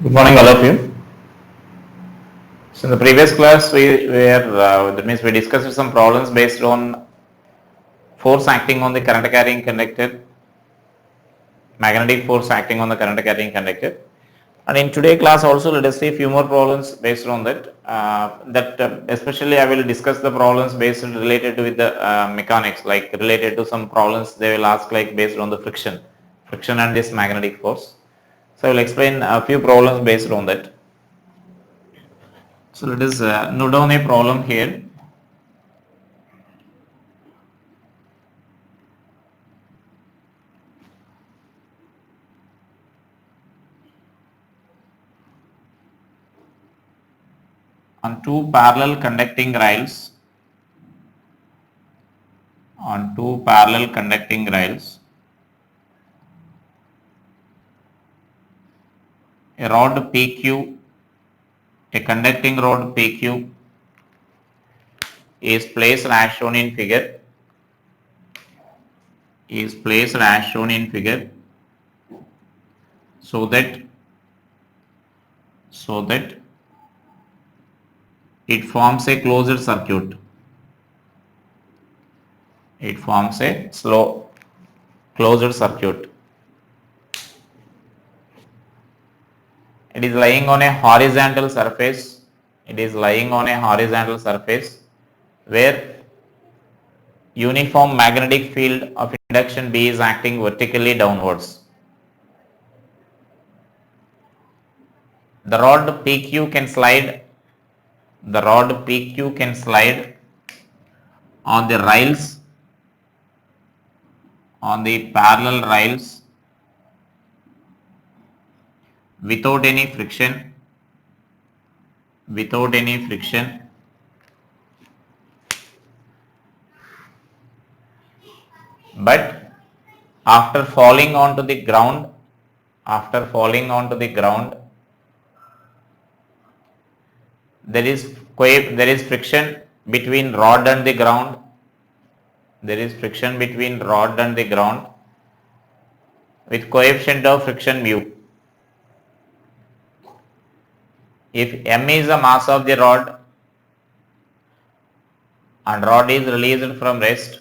Good morning, all of you. So, in the previous class, that means we discussed some problems based on force acting on the current carrying conductor, magnetic force acting on the current carrying conductor. And in today's class, also let us see a few more problems based on that. Especially, I will discuss the problems based related with the mechanics, like related to some problems they will ask, like based on the friction and this magnetic force. So, I will explain a few problems based on that. So let us note down a problem here. On two parallel conducting rails, a rod PQ, a conducting rod PQ is placed as shown in figure, so that it forms a closed circuit. It forms a closed circuit. It is lying on a horizontal surface. Where uniform magnetic field of induction B is acting vertically downwards. The rod PQ can slide on the rails, on the parallel rails without any friction, but after falling onto the ground, there is friction between rod and the ground. With coefficient of friction mu. If m is the mass of the rod and rod is released from rest,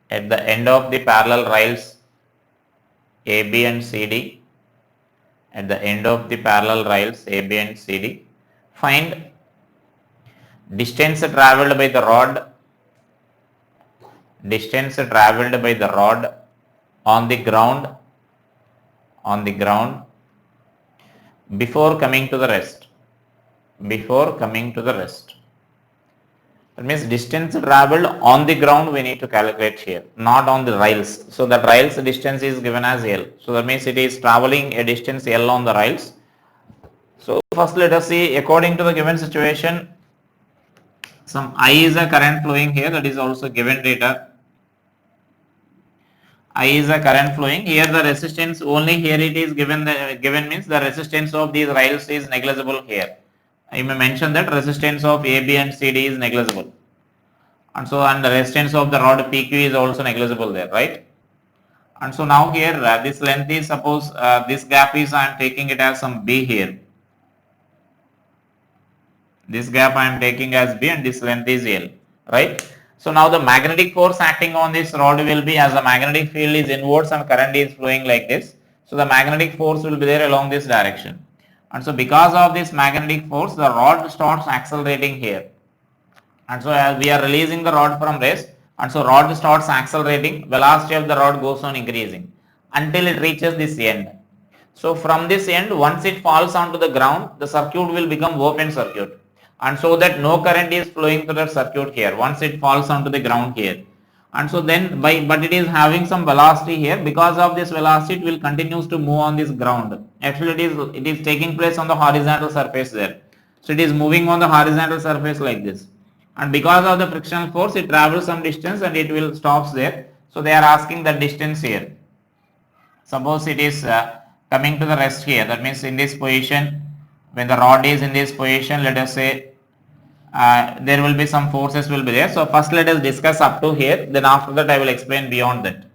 at the end of the parallel rails AB and CD, find distance travelled by the rod on the ground before coming to the rest. That means distance travelled on the ground we need to calculate here, not on the rails. So the rails distance is given as L. So that means it is travelling a distance L on the rails. So first let us see, according to the given situation, some I is a current flowing here, that is also given data. I is a current flowing. Here the resistance only here it is given means the resistance of these rails is negligible here. I may mention that resistance of AB and CD is negligible. And so the resistance of the rod PQ is also negligible there, right? And so now here this length is, suppose this gap is I am taking it as some B here. This gap I am taking as B and this length is L, right? So now the magnetic force acting on this rod will be, as the magnetic field is inwards and current is flowing like this. So the magnetic force will be there along this direction. And so because of this magnetic force, the rod starts accelerating here. And so as we are releasing the rod from rest, and so rod starts accelerating, velocity of the rod goes on increasing until it reaches this end. So from this end, once it falls onto the ground, the circuit will become open circuit. And so that no current is flowing through the circuit here once it falls onto the ground here. And so then but it is having some velocity here. Because of this velocity, it will continues to move on this ground. Actually it is taking place on the horizontal surface there. So it is moving on the horizontal surface like this. And because of the frictional force, it travels some distance and it will stops there. So they are asking the distance here. Suppose it is coming to the rest here, that means in this position, when the rod is in this position, let us say there will be some forces will be there. So first let us discuss up to here, then after that I will explain beyond that.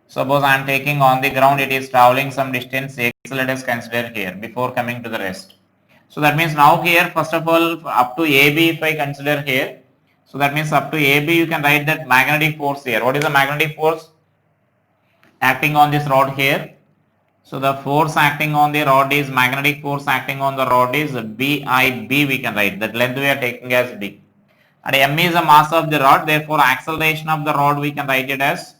Suppose I am taking on the ground, it is traveling some distance x, let us consider here before coming to the rest. So that means now here, first of all, up to AB if I consider here, so that means up to AB you can write that magnetic force here. What is the magnetic force acting on this rod here? So the force acting on the rod is, magnetic force acting on the rod is BIB, we can write, that length we are taking as B. And M is the mass of the rod, therefore acceleration of the rod we can write it as,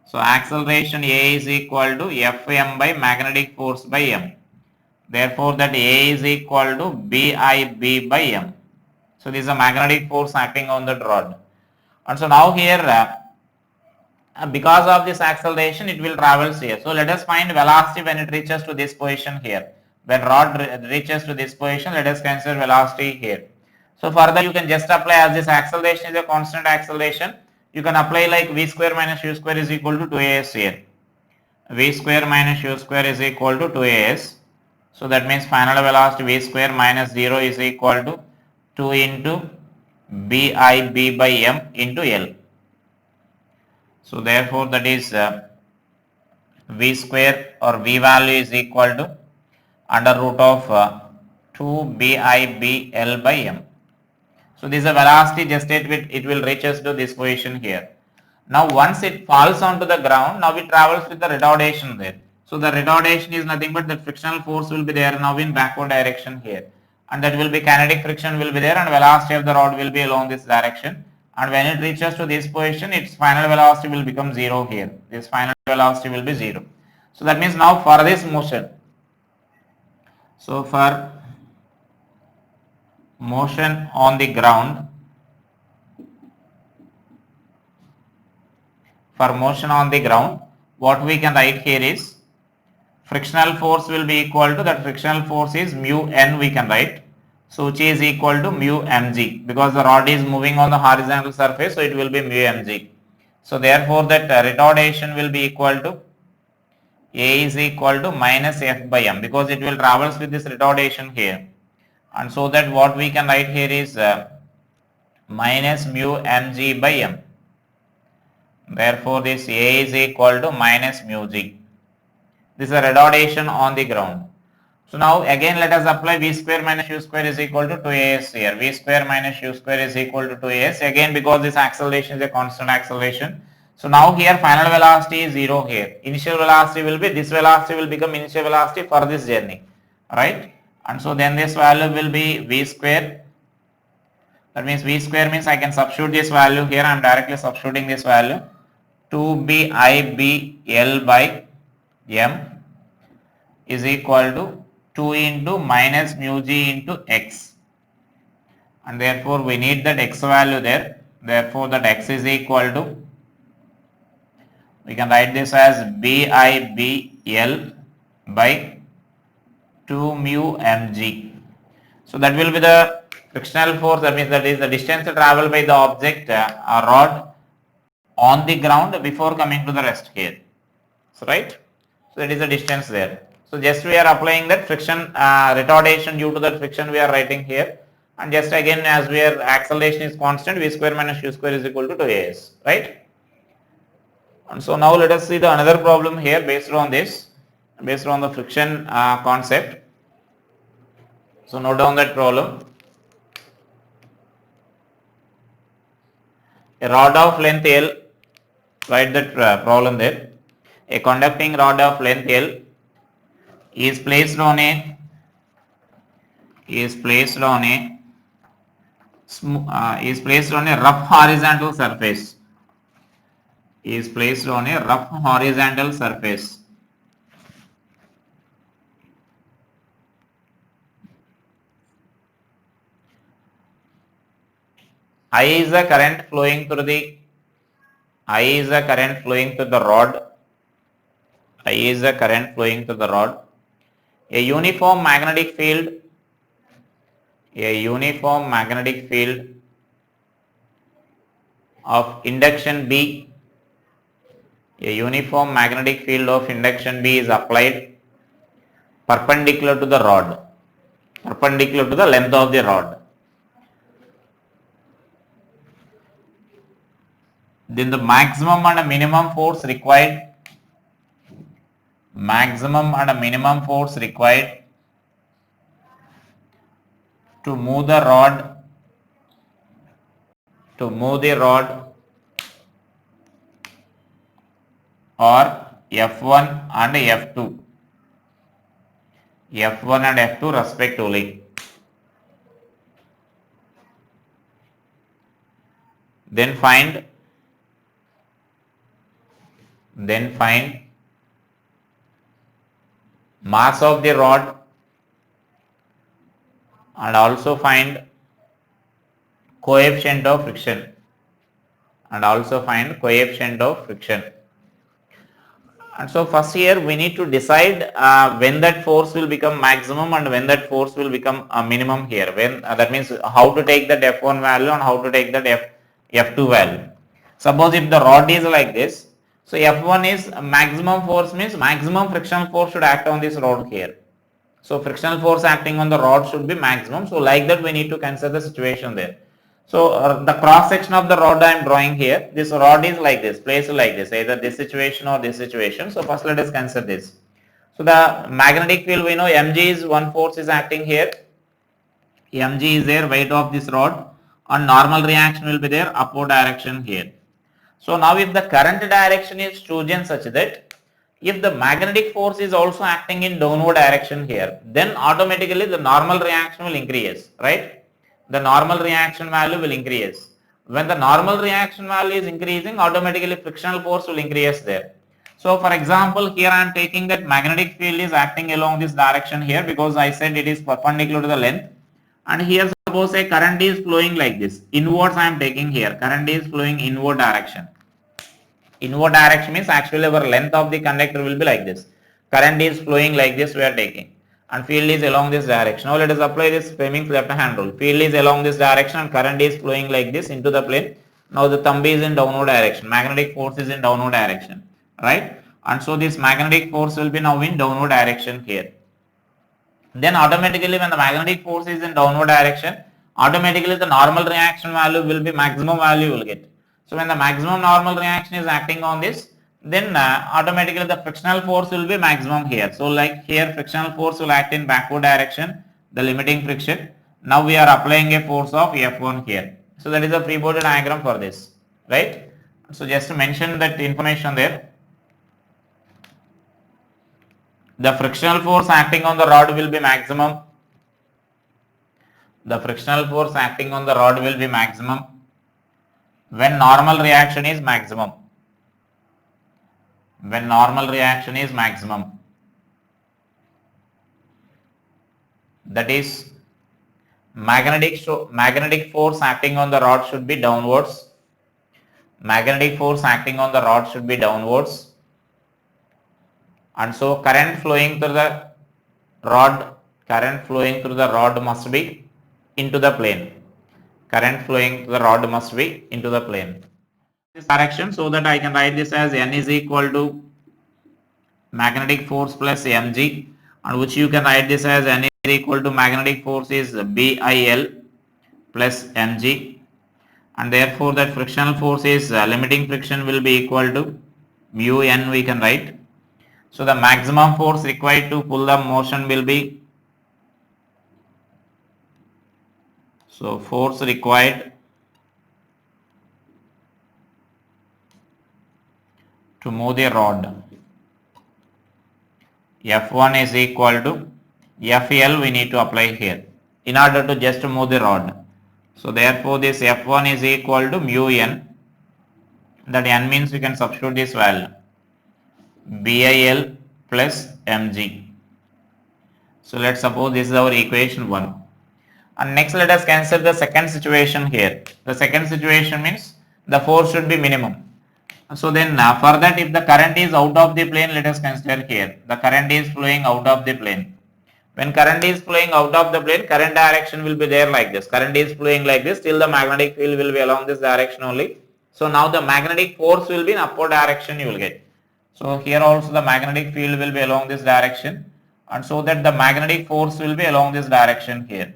so acceleration A is equal to Fm by magnetic force by M. Therefore that A is equal to BIB by M. So this is a magnetic force acting on the rod. And so now here because of this acceleration it will travel here. So let us find velocity when it reaches to this position here. When rod reaches to this position, let us consider velocity here. So further you can just apply, as this acceleration is a constant acceleration, you can apply like v square minus u square is equal to 2as here. V square minus u square is equal to 2as. So that means final velocity v square minus 0 is equal to 2 into BIB by M into L. So therefore that is v square or v value is equal to under root of 2 BIB L by M. So this is a velocity just it will reach us to this position here. Now once it falls onto the ground, now it travels with the retardation there. So the retardation is nothing but the frictional force will be there now in backward direction here. And that will be kinetic friction will be there, and velocity of the rod will be along this direction. And when it reaches to this position, its final velocity will become 0 here. This final velocity will be 0. So that means now for this motion, so for motion on the ground, what we can write here is frictional force will be equal to, that frictional force is mu n we can write. So which is equal to mu mg, because the rod is moving on the horizontal surface, so it will be mu mg. So therefore that retardation will be equal to A is equal to minus F by M, because it will travels with this retardation here. And so that what we can write here is minus mu mg by M. Therefore this A is equal to minus mu g. This is a retardation on the ground. So now again let us apply v square minus u square is equal to 2as here. V square minus u square is equal to 2as, again because this acceleration is a constant acceleration. So now here final velocity is 0 here. Initial velocity will be, this velocity will become initial velocity for this journey, right? And so then this value will be v square. That means v square means I can substitute this value here. I am directly substituting this value. 2BIBL by M is equal to 2 into minus mu g into x, and therefore we need that x value there. Therefore that x is equal to, we can write this as BIBL by 2 mu mg. So that will be the frictional force, that means that is the distance traveled by the object or rod on the ground before coming to the rest here. So right, so that is the distance there. So just we are applying that friction retardation due to that friction we are writing here, and just again as we are acceleration is constant, v square minus u square is equal to 2as, right? And so now let us see the another problem here based on this, based on the friction concept. So note down that problem. A rod of length L, write that problem there. A conducting rod of length L is placed on a rough horizontal surface. I is the current flowing through the rod. A uniform magnetic field of induction B is applied perpendicular to the rod, perpendicular to the length of the rod. then the maximum and a minimum force required, maximum and a minimum force required to move the rod, or F1 and F2, F1 and F2 respectively. Then find mass of the rod and also find coefficient of friction, and so first here we need to decide when that force will become maximum and when that force will become minimum here. When that means how to take that F1 value and how to take that F2 value. Suppose if the rod is like this, so F1 is maximum force, means maximum frictional force should act on this rod here. So frictional force acting on the rod should be maximum. So like that we need to consider the situation there. So the cross section of the rod I am drawing here, this rod is like this, placed like this, either this situation or this situation. So first let us consider this. So the magnetic field, we know mg is one force is acting here. Mg is there, weight of this rod, and normal reaction will be there, upward direction here. So now if the current direction is chosen such that if the magnetic force is also acting in downward direction here, then automatically the normal reaction will increase, right? The normal reaction value will increase. When the normal reaction value is increasing, automatically frictional force will increase there. So for example, here I am taking that magnetic field is acting along this direction here, because I said it is perpendicular to the length. And here suppose a current is flowing like this. Inwards I am taking here. Current is flowing inward direction. Inward direction means actually our length of the conductor will be like this. Current is flowing like this we are taking, and field is along this direction. Now let us apply this Fleming's left hand rule. Field is along this direction and current is flowing like this into the plane. Now the thumb is in downward direction. Magnetic force is in downward direction, right? And so this magnetic force will be now in downward direction here. Then automatically when the magnetic force is in downward direction, automatically the normal reaction value will be maximum value you will get. So when the maximum normal reaction is acting on this, then automatically the frictional force will be maximum here. So like here frictional force will act in backward direction, the limiting friction. Now we are applying a force of F1 here. So that is a free body diagram for this, right? So just to mention that information there. The frictional force acting on the rod will be maximum. The frictional force acting on the rod will be maximum when normal reaction is maximum. When normal reaction is maximum. That is magnetic force acting on the rod should be downwards. Magnetic force acting on the rod should be downwards. And so current flowing through the rod must be into the plane. Current flowing through the rod must be into the plane. This direction, so that I can write this as N is equal to magnetic force plus mg, and which you can write this as N is equal to magnetic force is BIL plus mg, and therefore that frictional force is limiting friction will be equal to mu n we can write. So the maximum force required to pull the motion will be, so force required to move the rod, F1 is equal to FL we need to apply here in order to just move the rod. So therefore this F1 is equal to mu n, that n means we can substitute this value, BIL plus mg. So let's suppose this is our equation 1. And next let us consider the second situation here. The second situation means the force should be minimum. So then for that, if the current is out of the plane, let us consider here. The current is flowing out of the plane. When current is flowing out of the plane, current direction will be there like this. Current is flowing like this, still the magnetic field will be along this direction only. So now the magnetic force will be in upward direction you will get. So here also the magnetic field will be along this direction, and so that the magnetic force will be along this direction here.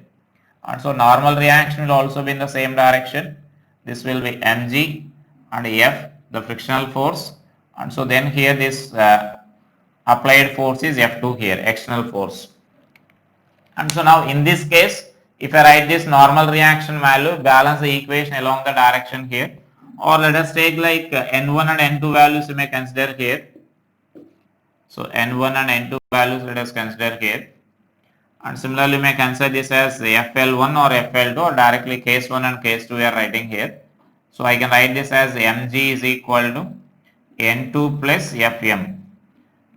And so normal reaction will also be in the same direction. This will be mg, and F the frictional force, and so then here this applied force is F2 here, external force. And so now in this case, if I write this normal reaction value, balance the equation along the direction here, or let us take like N1 and N2 values you may consider here. So N1 and N2 values let us consider here. And similarly, you may consider this as FL1 or FL2, or directly case 1 and case 2 we are writing here. So I can write this as mg is equal to N2 plus Fm.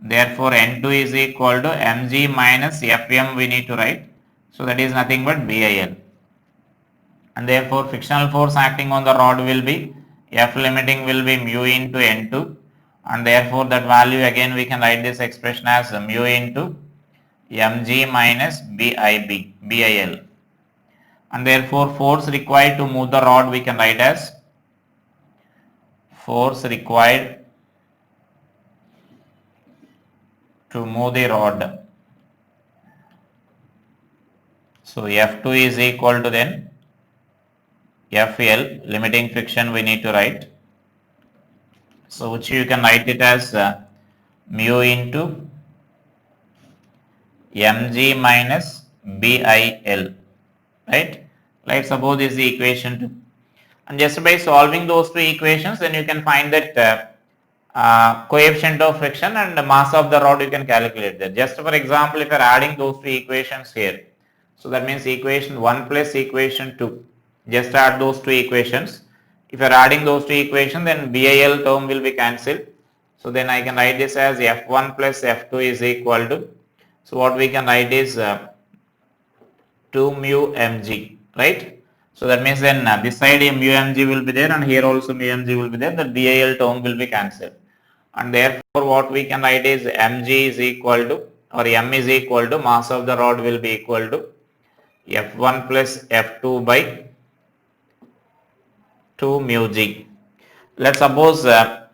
Therefore, N2 is equal to mg minus Fm we need to write. So that is nothing but BIL. And therefore, frictional force acting on the rod will be F limiting will be mu into N2, and therefore that value again we can write this expression as mu into mg minus BIL. And therefore force required to move the rod we can write as force required to move the rod. So F2 is equal to then FL, limiting friction we need to write. So which you can write it as mu into mg minus BIL, right? Let's suppose this is the equation 2. And just by solving those two equations, then you can find that coefficient of friction and the mass of the rod you can calculate that. Just for example, if you are adding those two equations here, so that means equation 1 plus equation 2, just add those two equations. If you are adding those two equations, then BIL term will be cancelled. So then I can write this as F1 plus F2 is equal to, so what we can write is 2 mu mg, right? So that means then this side mu mg will be there, and here also mu mg will be there, the BIL term will be cancelled. And therefore what we can write is mg is equal to, or m is equal to, mass of the rod will be equal to F1 plus F2 by 2 mu g. Let's suppose let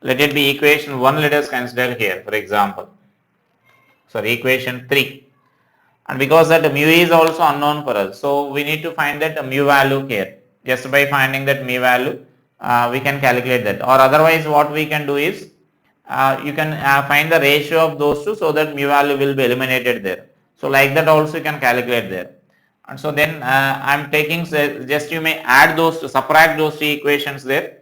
it be equation 1, let us consider here for example. Sorry, equation 3. And because that mu is also unknown for us, so we need to find that mu value here. Just by finding that mu value, we can calculate that. Or otherwise what we can do is, you can find the ratio of those two so that mu value will be eliminated there. So like that also you can calculate there. And so then I am taking, just you may add those to subtract those two equations there.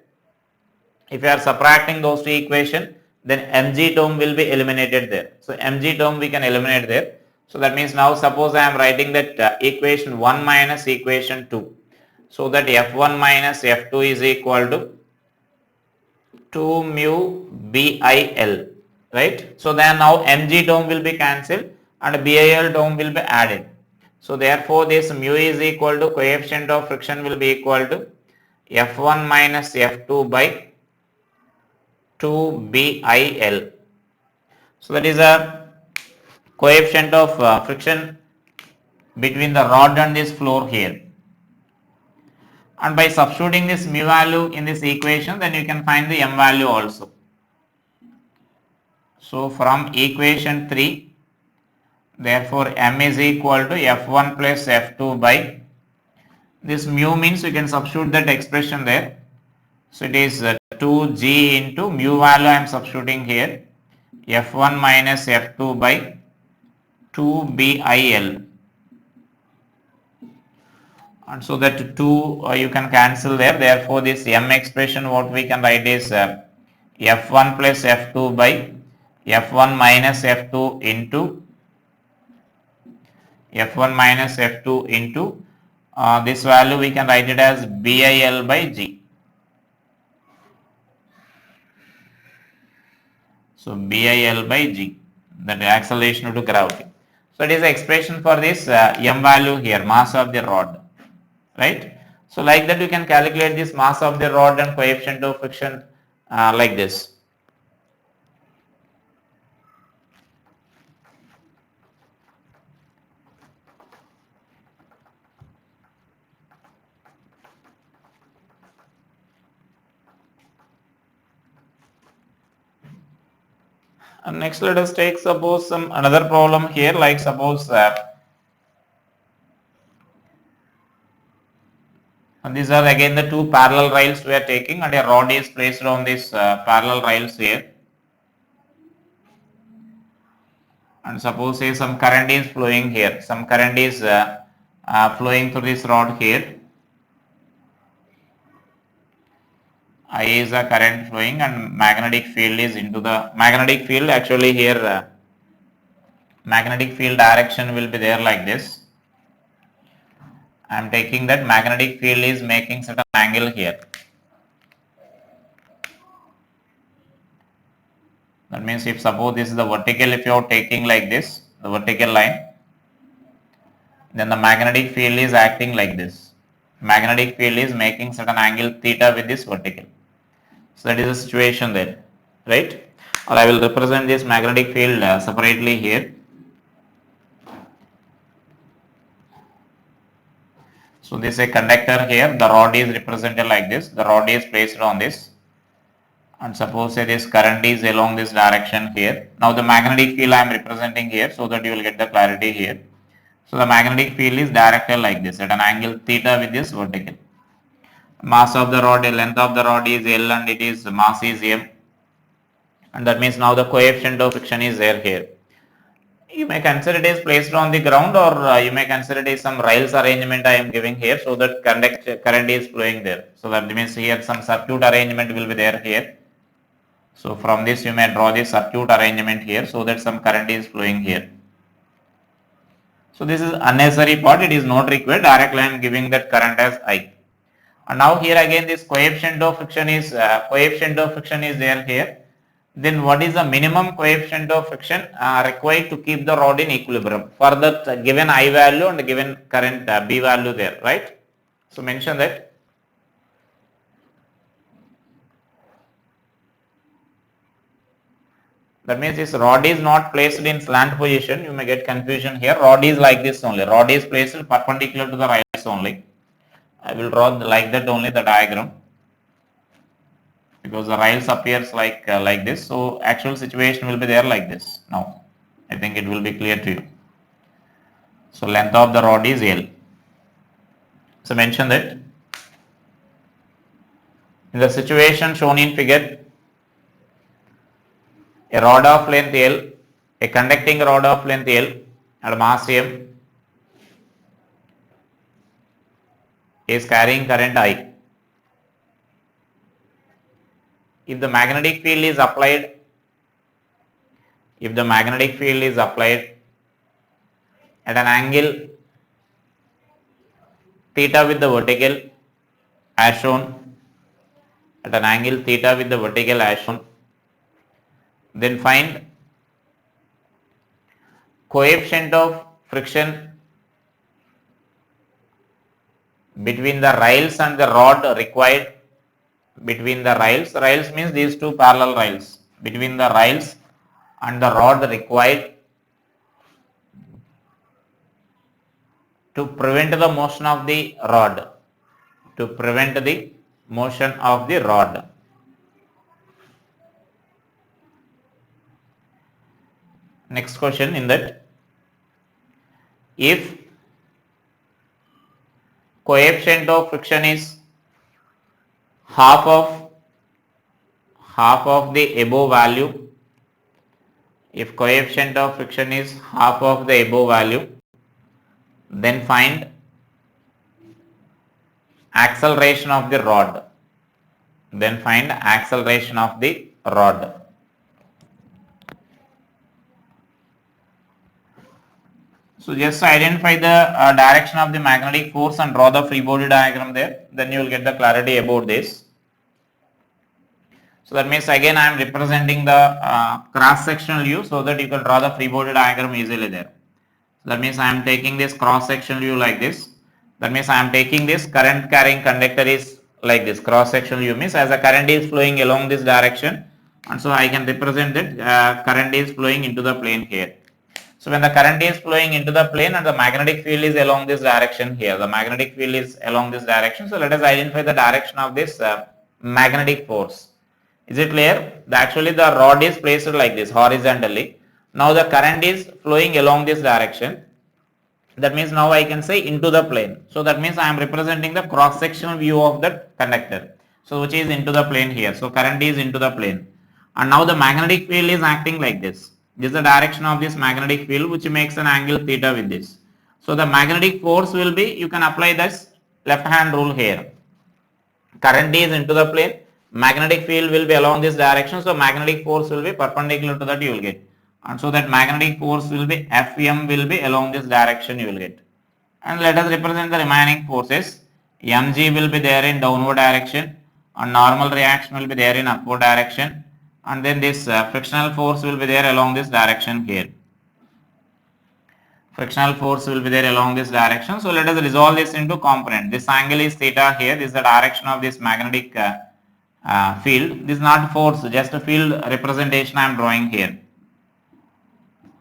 If you are subtracting those two equations, then mg term will be eliminated there. So mg term we can eliminate there. So that means now suppose I am writing that equation 1 minus equation 2. So that F1 minus F2 is equal to 2 mu BIL, right? So then now mg term will be cancelled and BIL term will be added. So therefore this mu is equal to coefficient of friction will be equal to F1 minus F2 by 2 BIL. So that is a coefficient of friction between the rod and this floor here. And by substituting this mu value in this equation, then you can find the m value also. So from equation 3, therefore m is equal to F1 plus F2 by, this mu means you can substitute that expression there. So it is 2g into mu value I am substituting here, F1 minus F2 by 2 BIL. And so that 2 you can cancel there. Therefore this m expression what we can write is F1 plus F2 by F1 minus F2 into F1 minus F2 into this value we can write it as BIL by G. So BIL by G, that acceleration due to gravity. So it is the expression for this m value here, mass of the rod, right? So like that you can calculate this mass of the rod and coefficient of friction like this. And next let us take suppose some another problem here, like suppose And these are again the two parallel rails we are taking, and a rod is placed on these parallel rails here. And suppose say some current is flowing here, some current is flowing through this rod here. I is a current flowing and magnetic field is into the magnetic field. Actually here magnetic field direction will be there like this. I am taking that magnetic field is making certain angle here. That means if suppose this is the vertical, if you are taking like this, the vertical line, then the magnetic field is acting like this. Magnetic field is making certain angle theta with this vertical. So that is the situation there, right? Or I will represent this magnetic field separately here. So this is a conductor here, the rod is represented like this, the rod is placed on this, and suppose say this current is along this direction here. Now the magnetic field I am representing here so that you will get the clarity here. So the magnetic field is directed like this at an angle theta with this vertical. Mass of the rod, length of the rod is L and it is mass is M, and that means now the coefficient of friction is there here. You may consider it is placed on the ground, or you may consider it is some rails arrangement I am giving here so that current is flowing there. So that means here some circuit arrangement will be there here. So from this you may draw the circuit arrangement here so that some current is flowing here. So this is unnecessary part, it is not required, directly I am giving that current as I. And now here again this coefficient of friction is there here. Then what is the minimum coefficient of friction required to keep the rod in equilibrium for the given I value and the given current B value there, right? So mention that. That means this rod is not placed in slant position, you may get confusion here. Rod is like this only, rod is placed perpendicular to the rails only. I will draw like that only the diagram, because the rails appears like this, so actual situation will be there like this. Now I think it will be clear to you. So length of the rod is L. So mention that in the situation shown in figure, a rod of length L, a conducting rod of length L and mass M is carrying current I. If the magnetic field is applied, at an angle theta with the vertical as shown, then find coefficient of friction between the rails and the rod required, rails means these two parallel rails, between the rails and the rod required to prevent the motion of the rod, Next question in that, if coefficient of friction is half of the above value, then find acceleration of the rod. So just identify the direction of the magnetic force and draw the free body diagram there, then you will get the clarity about this. So that means again I am representing the cross sectional view so that you can draw the free body diagram easily there. So that means I am taking this cross sectional view like this. That means I am taking this current carrying conductor is like this. Cross sectional view means as the current is flowing along this direction, and so I can represent that current is flowing into the plane here. So when the current is flowing into the plane and the magnetic field is along this direction here, so let us identify the direction of this magnetic force. Is it clear? Actually the rod is placed like this horizontally. Now the current is flowing along this direction. That means now I can say into the plane. So that means I am representing the cross sectional view of the conductor. So which is into the plane here. So current is into the plane. And now the magnetic field is acting like this. This is the direction of this magnetic field which makes an angle theta with this. So the magnetic force will be, you can apply this left hand rule here. Current is into the plane, magnetic field will be along this direction, so magnetic force will be perpendicular to that you will get. And so that magnetic force will be Fm will be along this direction you will get. And let us represent the remaining forces. Mg will be there in downward direction and normal reaction will be there in upward direction, and then this frictional force will be there along this direction here. Frictional force will be there along this direction. So let us resolve this into component. This angle is theta here. This is the direction of this magnetic field. This is not force, just a field representation I am drawing here.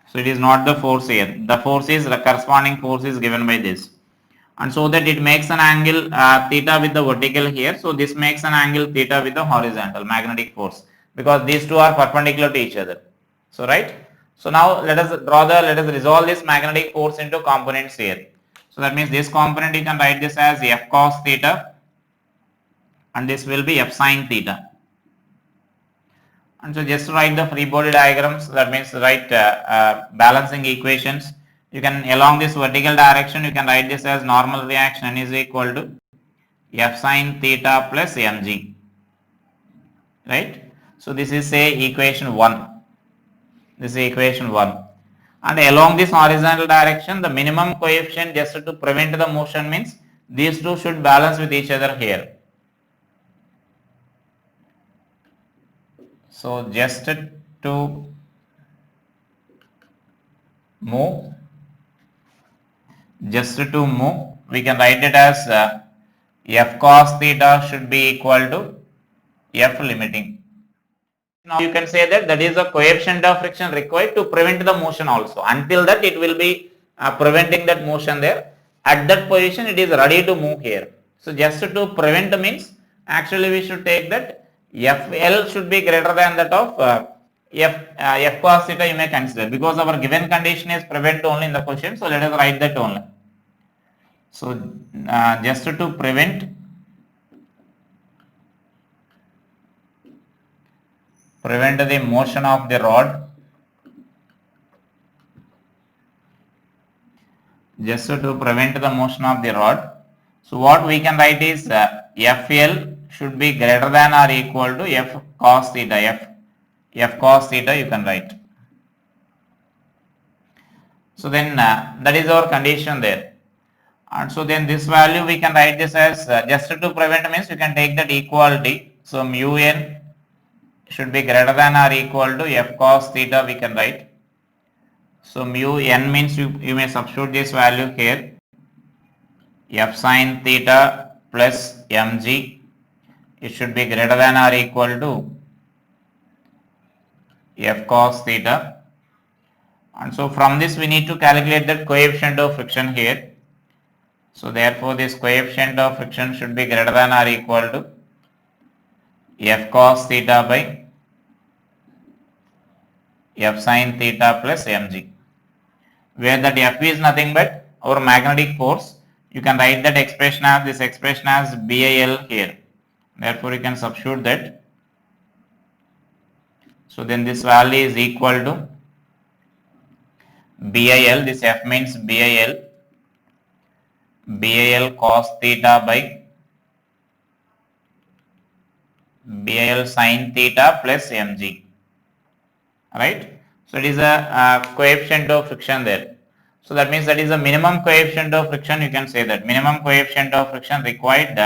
So it is not the force here. The force is, the corresponding force is given by this. And so that it makes an angle theta with the vertical here. So this makes an angle theta with the horizontal magnetic force, because these two are perpendicular to each other. So right. So now let us resolve this magnetic force into components here. So that means this component you can write this as F cos theta and this will be F sin theta. And so just write the free body diagrams, that means write balancing equations. You can, along this vertical direction, you can write this as normal reaction is equal to F sin theta plus mg. Right. So this is say equation 1. This is equation 1. And along this horizontal direction, the minimum coefficient just to prevent the motion means these two should balance with each other here. So just to move, we can write it as F cos theta should be equal to F limiting. Now you can say that is the coefficient of friction required to prevent the motion also. Until that it will be preventing that motion there. At that position it is ready to move here. So just to prevent means actually we should take that Fl should be greater than that of F cos theta you may consider, because our given condition is prevent only in the question. So let us write that only. So just to prevent the motion of the rod, so what we can write is Fl should be greater than or equal to F cos theta. F cos theta you can write. So then that is our condition there. And so then this value we can write this as just to prevent means you can take that equality. So mu n should be greater than or equal to F cos theta we can write. So mu n means you may substitute this value here. F sin theta plus mg, it should be greater than or equal to F cos theta. And so from this we need to calculate that coefficient of friction here. So therefore this coefficient of friction should be greater than or equal to F cos theta by F sin theta plus mg, where that F is nothing but our magnetic force. You can write that expression as BIL here. Therefore you can substitute that. So then this value is equal to BIL, this F means BIL cos theta by BIL sin theta plus mg. Right. So it is a coefficient of friction there. So that means that is the minimum coefficient of friction, you can say that minimum coefficient of friction required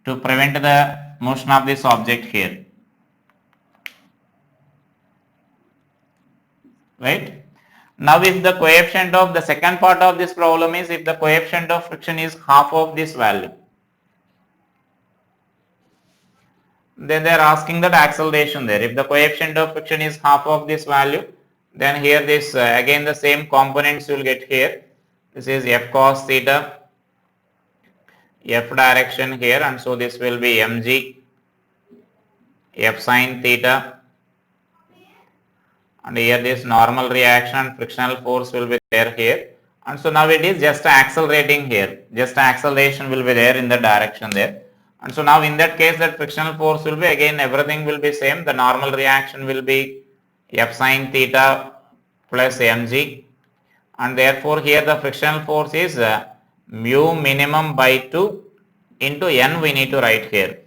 to prevent the motion of this object here. Right. Now if the coefficient of the second part of this problem is if the coefficient of friction is half of this value, then they are asking that acceleration there. If the coefficient of friction is half of this value, then here this again the same components you will get here. This is F cos theta, F direction here, and so this will be mg, F sin theta, and here this normal reaction frictional force will be there here, And so now it is just accelerating here, just acceleration will be there in the direction there. And so now in that case that frictional force will be again everything will be same, the normal reaction will be F sine theta plus mg, and therefore here the frictional force is mu minimum by 2 into n we need to write here,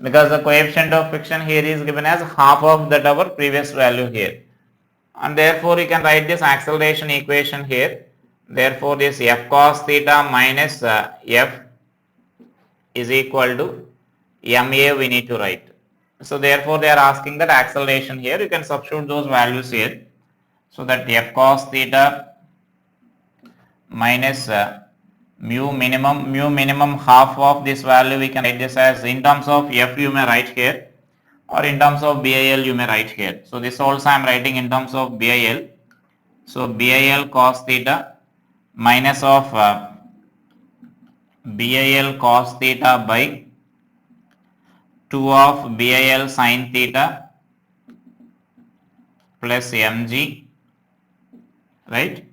because the coefficient of friction here is given as half of that our previous value here, and therefore you can write this acceleration equation here. Therefore this F cos theta minus F is equal to ma we need to write. So therefore they are asking that acceleration here, you can substitute those values here. So that F cos theta minus mu minimum half of this value we can write this as, in terms of F you may write here, or in terms of BIL you may write here. So this also I am writing in terms of BIL. So BIL cos theta minus of BIL cos theta by 2 of BIL sin theta plus mg, right?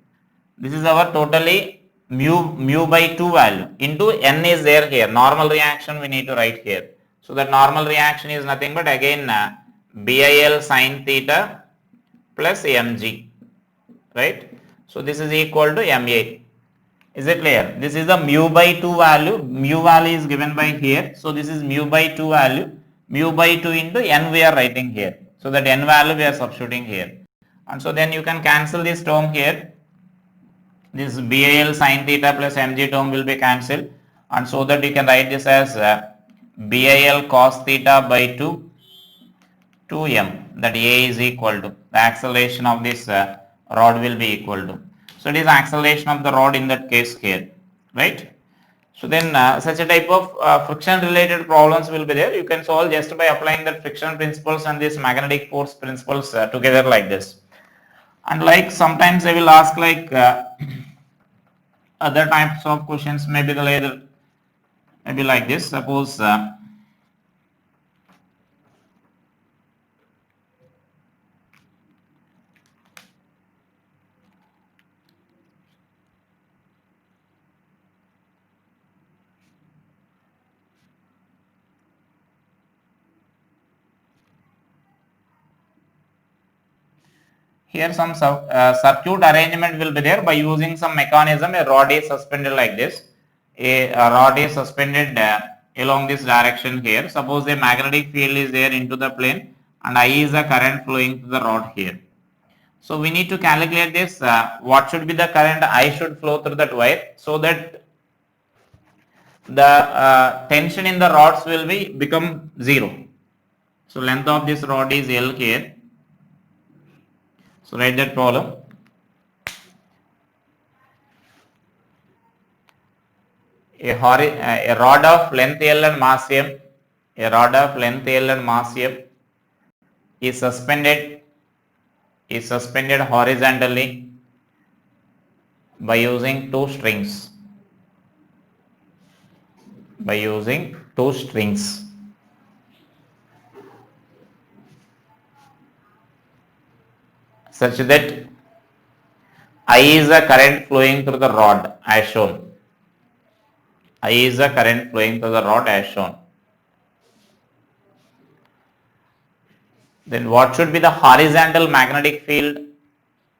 This is our totally mu by 2 value into n is there here. Normal reaction we need to write here. So that normal reaction is nothing but again BIL sin theta plus mg, right? So this is equal to ma. Is it clear? This is the mu by 2 value. Mu value is given by here. So this is mu by 2 value. Mu by 2 into n we are writing here. So that n value we are substituting here. And so then you can cancel this term here. This BIL sin theta plus mg term will be cancelled. And so that you can write this as BIL cos theta by 2m. That A is equal to, the acceleration of this rod will be equal to. So it is acceleration of the rod in that case here, right? So then such a type of friction related problems will be there. You can solve just by applying the friction principles and this magnetic force principles together like this. And like sometimes they will ask like other types of questions, maybe the later, maybe like this. Suppose here some circuit arrangement will be there by using some mechanism. A rod is suspended like this. A rod is suspended along this direction here. Suppose a magnetic field is there into the plane and I is the current flowing to the rod here. So we need to calculate this. What should be the current I should flow through that wire, so that the tension in the rods will become 0. So length of this rod is L here. So write that problem. A rod of length L and mass M, a rod of length L and mass M is suspended horizontally by using two strings. Such that I is the current flowing through the rod as shown. I is the current flowing through the rod as shown. Then what should be the horizontal magnetic field?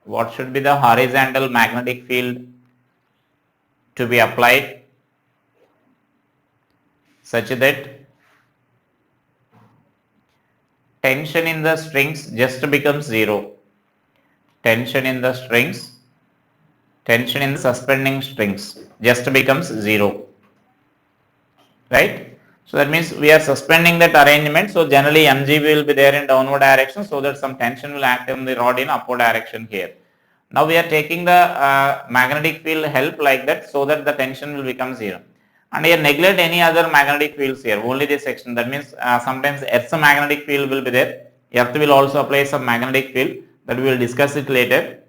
What should be the horizontal magnetic field to be applied such that tension in the strings just becomes 0. Tension in the suspending strings just becomes 0, right? So that means we are suspending that arrangement. So generally mg will be there in downward direction, so that some tension will act on the rod in upward direction here. Now we are taking the magnetic field help like that, so that the tension will become 0. And here neglect any other magnetic fields here, only this section. That means sometimes Earth's magnetic field will be there. Earth will also apply some magnetic field, that we will discuss it later.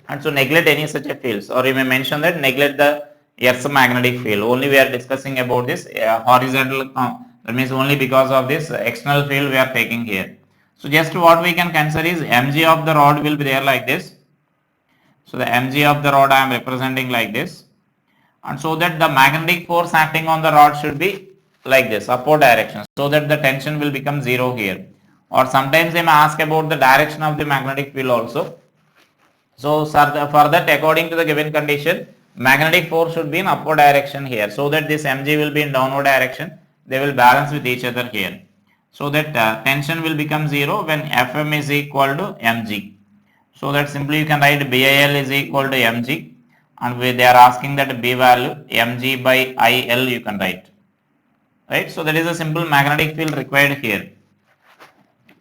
And so neglect any such a fields, or you may mention that neglect the Earth's magnetic field. Only we are discussing about this horizontal, that means only because of this external field we are taking here. So just what we can consider is mg of the rod will be there like this. So the mg of the rod I am representing like this, and so that the magnetic force acting on the rod should be like this, upward direction, so that the tension will become 0 here. Or sometimes they may ask about the direction of the magnetic field also. So for that, according to the given condition, magnetic force should be in upward direction here, so that this mg will be in downward direction. They will balance with each other here, so that tension will become 0 when Fm is equal to mg. So that simply you can write BIL is equal to mg, and they are asking that B value mg by IL you can write, right? So that is a simple magnetic field required here.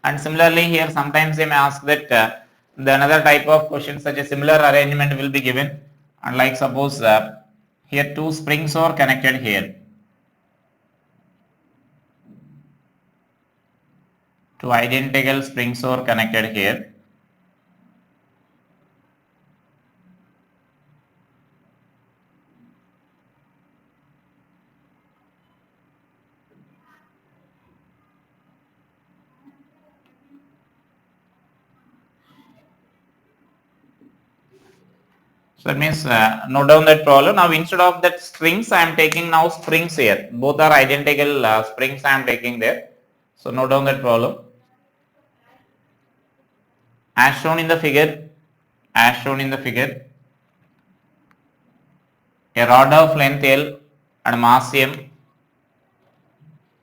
And similarly here sometimes they may ask that the another type of question, such a similar arrangement will be given, and like suppose here two springs are connected here, two identical springs are connected here. So that means note down that problem. Now instead of that strings I am taking now springs here. Both are identical springs I am taking there. So note down that problem. As shown in the figure, a rod of length L and mass M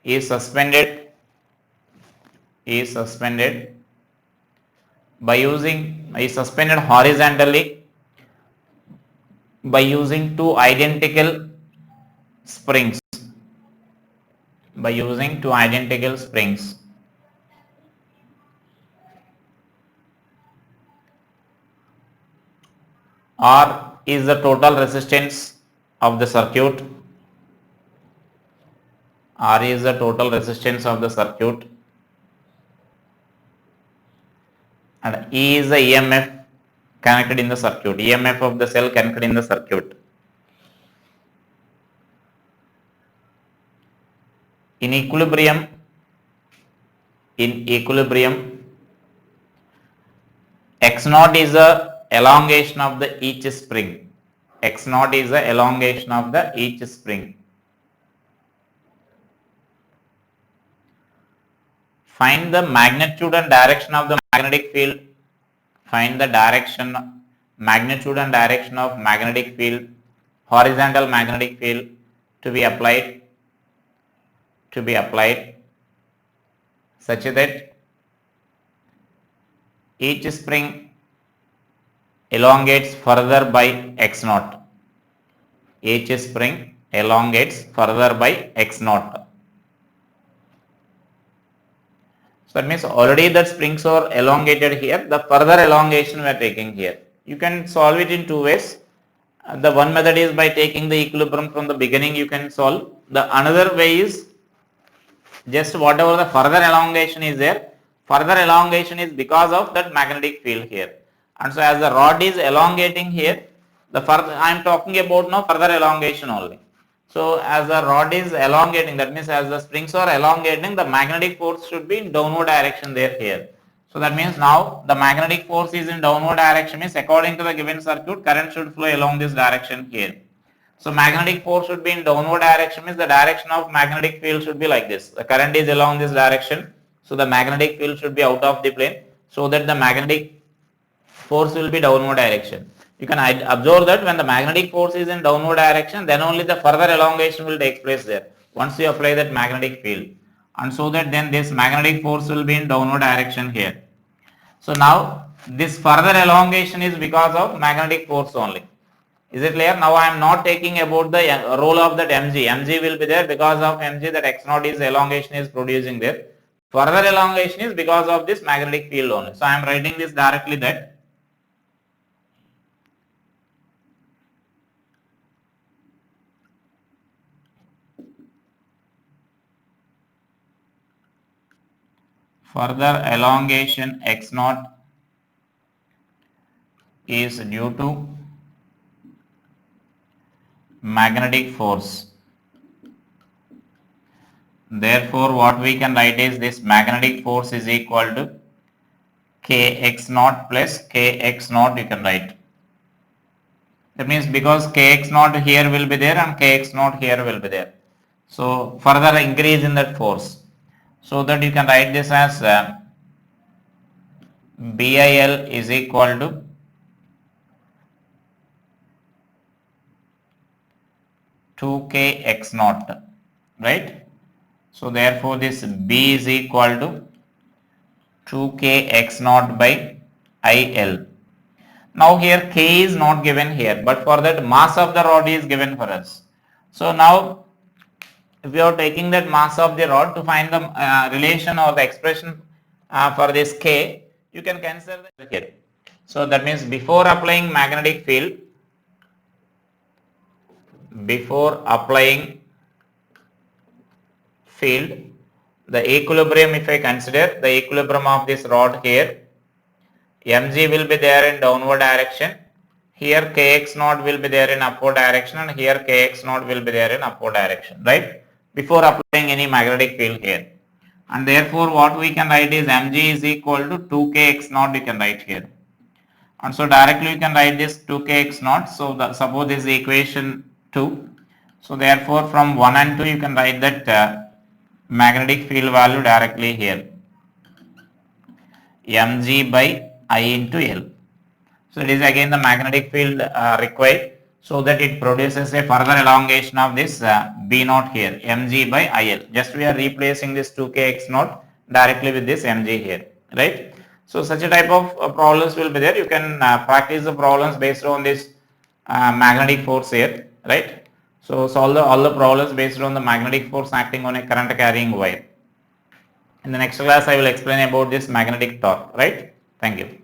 is suspended suspended horizontally by using two identical springs. R is the total resistance of the circuit. And E is the EMF connected in the circuit. EMF of the cell connected in the circuit. In equilibrium, X naught is the elongation of the each spring. Find the magnitude and direction of the magnetic field. Magnitude and direction of magnetic field, horizontal magnetic field to be applied such that each spring elongates further by x naught. So that means already the springs are elongated here. The further elongation we are taking here. You can solve it in two ways. The one method is by taking the equilibrium from the beginning you can solve. The another way is just whatever the further elongation is there, further elongation is because of that magnetic field here. And so as the rod is elongating here, the further I am talking about now further elongation only. So as the rod is elongating, that means as the springs are elongating, the magnetic force should be in downward direction there here. So that means now the magnetic force is in downward direction, means according to the given circuit, current should flow along this direction here. So magnetic force should be in downward direction, means the direction of magnetic field should be like this. The current is along this direction, so the magnetic field should be out of the plane, so that the magnetic force will be downward direction. You can observe that when the magnetic force is in downward direction, then only the further elongation will take place there once you apply that magnetic field, and so that then this magnetic force will be in downward direction here. So now this further elongation is because of magnetic force only. Is it clear? Now I am not taking about the role of that mg. Mg will be there because of mg, that x naught is elongation is producing there. Further elongation is because of this magnetic field only. So I am writing this directly that further elongation x naught is due to magnetic force. Therefore, what we can write is this magnetic force is equal to kx naught plus kx naught you can write. That means because kx naught here will be there and kx naught here will be there. So further increase in that force. So that you can write this as BIL is equal to two k x naught, right? So therefore this B is equal to 2k x naught by IL. Now here K is not given here, but for that mass of the rod is given for us. So now if you are taking that mass of the rod to find the relation or the expression for this K, you can consider that here. So that means before applying magnetic field, the equilibrium, if I consider the equilibrium of this rod here, mg will be there in downward direction, here kx naught will be there in upward direction, and here kx naught will be there in upward direction, right? Before applying any magnetic field here. And therefore what we can write is mg is equal to 2kx naught, you can write here. And so directly you can write this 2kx naught. So suppose this is equation 2. So therefore from 1 and 2 you can write that magnetic field value directly here. Mg by I into L. So it is again the magnetic field required, so that it produces a further elongation of this B naught here, Mg by IL. Just we are replacing this 2kx naught directly with this Mg here, right? So such a type of problems will be there. You can practice the problems based on this magnetic force here, right? So solve all the problems based on the magnetic force acting on a current carrying wire. In the next class I will explain about this magnetic torque, right? Thank you.